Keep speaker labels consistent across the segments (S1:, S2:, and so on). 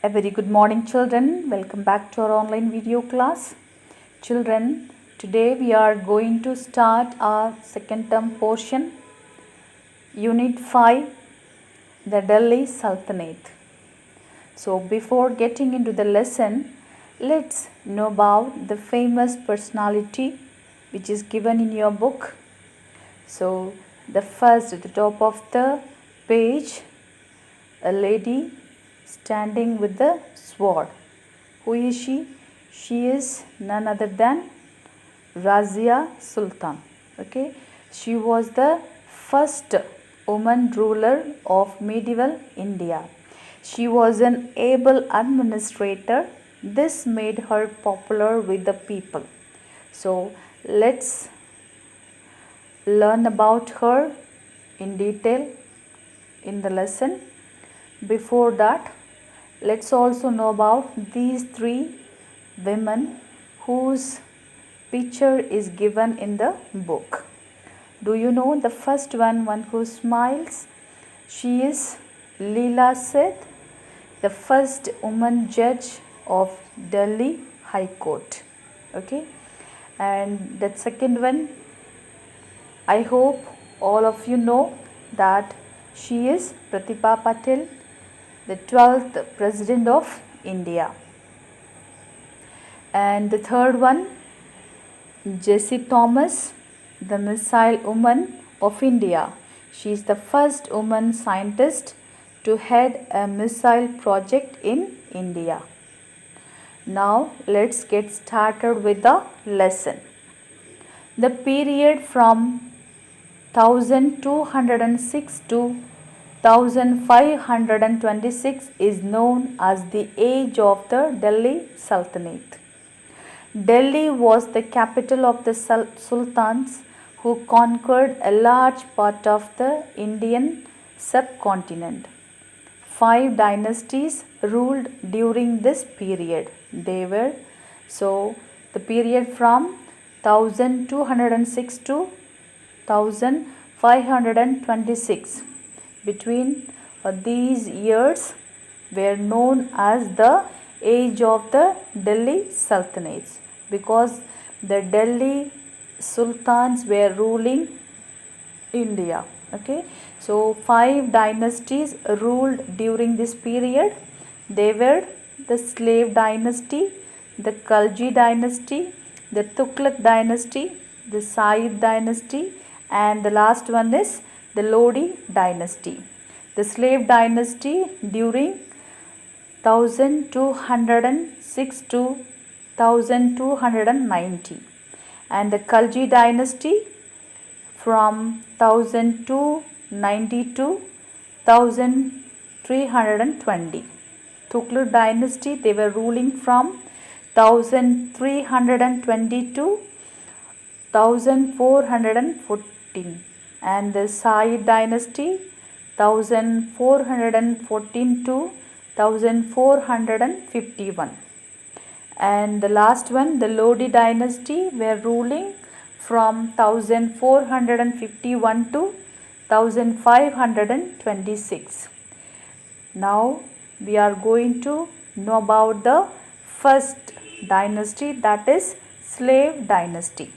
S1: A very good morning, children. Welcome back to our online video class. Children, today we are going to start our second term portion, Unit 5, the Delhi Sultanate. So, before getting into the lesson, let's know about the famous personality which is given in your book. So, the first at the top of the page, a lady standing with the sword. Who is she? She is none other than Razia Sultan. Okay, she was the first woman ruler of medieval India. She was an able administrator. This made her popular with the people. So let's learn about her in detail in the lesson. Before that, let's also know about these three women whose picture is given in the book. Do you know the first one who smiles? She is Leela Seth, the first woman judge of Delhi High Court. Okay, and that second one, I hope all of you know that she is Pratibha Patil, the 12th President of India. And the third one, Jessie Thomas, the missile woman of India. She is the first woman scientist to head a missile project in India. Now let's get started with the lesson. The period from 1206 to 1526 is known as the age of the Delhi Sultanate. Delhi was the capital of the sultans who conquered a large part of the Indian subcontinent. 5 dynasties ruled during this period. They were, so the period from 1206 to 1526. Between these years were known as the age of the Delhi Sultanates because the Delhi Sultans were ruling India. Okay, so 5 dynasties ruled during this period. They were the Slave dynasty, the Khalji dynasty, the Tughlaq dynasty, the Said dynasty, and the last one is the Lodi dynasty. The Slave dynasty during 1206 to 1290, and the Khalji dynasty from 1290 to 1320. Tughlaq dynasty, they were ruling from 1320 to 1414, and the Said dynasty 1414 to 1451, and the last one, the Lodi dynasty, were ruling from 1451 to 1526. Now we are going to know about the first dynasty, that is Slave dynasty.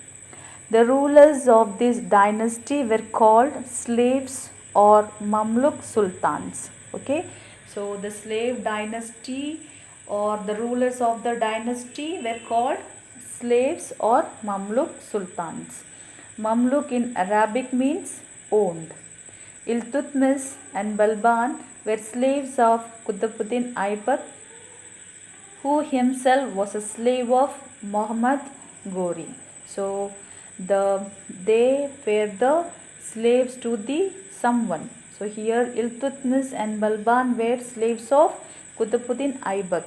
S1: The rulers of this dynasty were called slaves or Mamluk sultans. Okay, so the Slave dynasty or the rulers of the dynasty were called slaves or Mamluk sultans. Mamluk in Arabic means owned. Iltutmish and Balban were slaves of Qutbuddin Aibak, who himself was a slave of Muhammad Ghori. So they were the slaves to the someone. So here Iltutmish and Balban were slaves of Qutbuddin Aibak.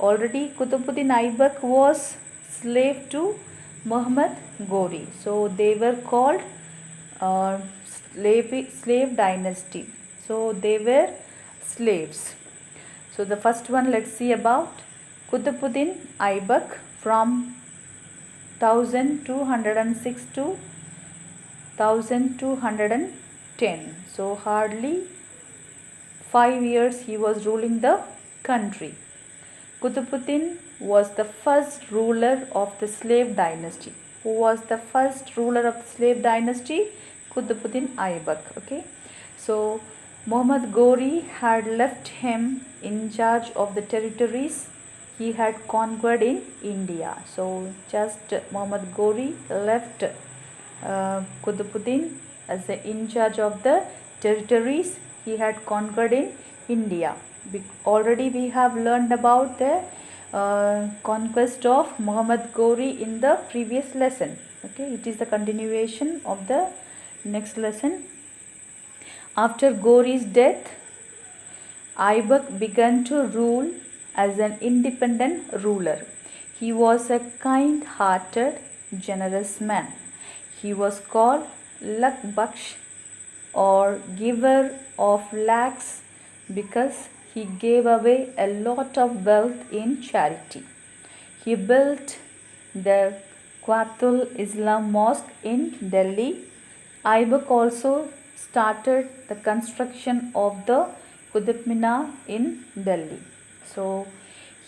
S1: Already Qutbuddin Aibak was slave to Muhammad Ghori. So they were called slave dynasty. So they were slaves. So the first one, let's see about Qutbuddin Aibak from 1206 to 1210. So hardly 5 years he was ruling the country. Qutbuddin was the first ruler of the slave dynasty. Who was the first ruler of the slave dynasty? Qutbuddin Aibak. Okay. So Muhammad Ghori had left him in charge of the territories he had conquered in India. So just Muhammad Ghori left Qutbuddin as in charge of the territories he had conquered in India. Already we have learned about the conquest of Muhammad Ghori in the previous lesson. Okay, it is the continuation of the next lesson. After Ghori's death, Aibak began to rule as an independent ruler. He was a kind-hearted, generous man. He was called Lak Baksh or giver of lakhs because he gave away a lot of wealth in charity. He built the Qatul Islam Mosque in Delhi. Aibak also started the construction of the Qutb Minar in Delhi. So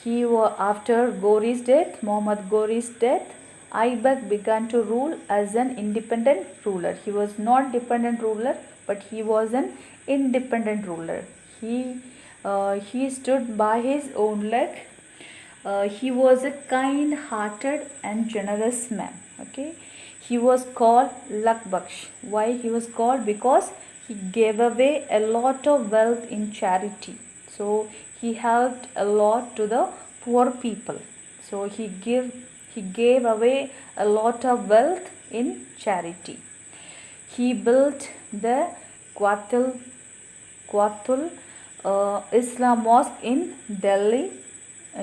S1: after Ghori's death, Muhammad Ghori's death, Aibak began to rule as an independent ruler. He was not dependent ruler, but he was an independent ruler. He stood by his own leg. He was a kind-hearted and generous man. Okay, he was called Lak Baksh. Why he was called? Because he gave away a lot of wealth in charity. So he helped a lot to the poor people. So he gave away a lot of wealth in charity. He built the Qatul Islam Mosque in Delhi.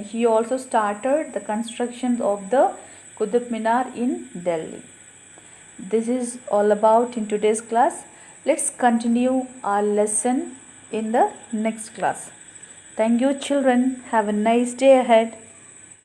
S1: He also started the construction of the Qutb Minar in Delhi. This is all about in today's class. Let's continue our lesson in the next class. Thank you, children. Have a nice day ahead.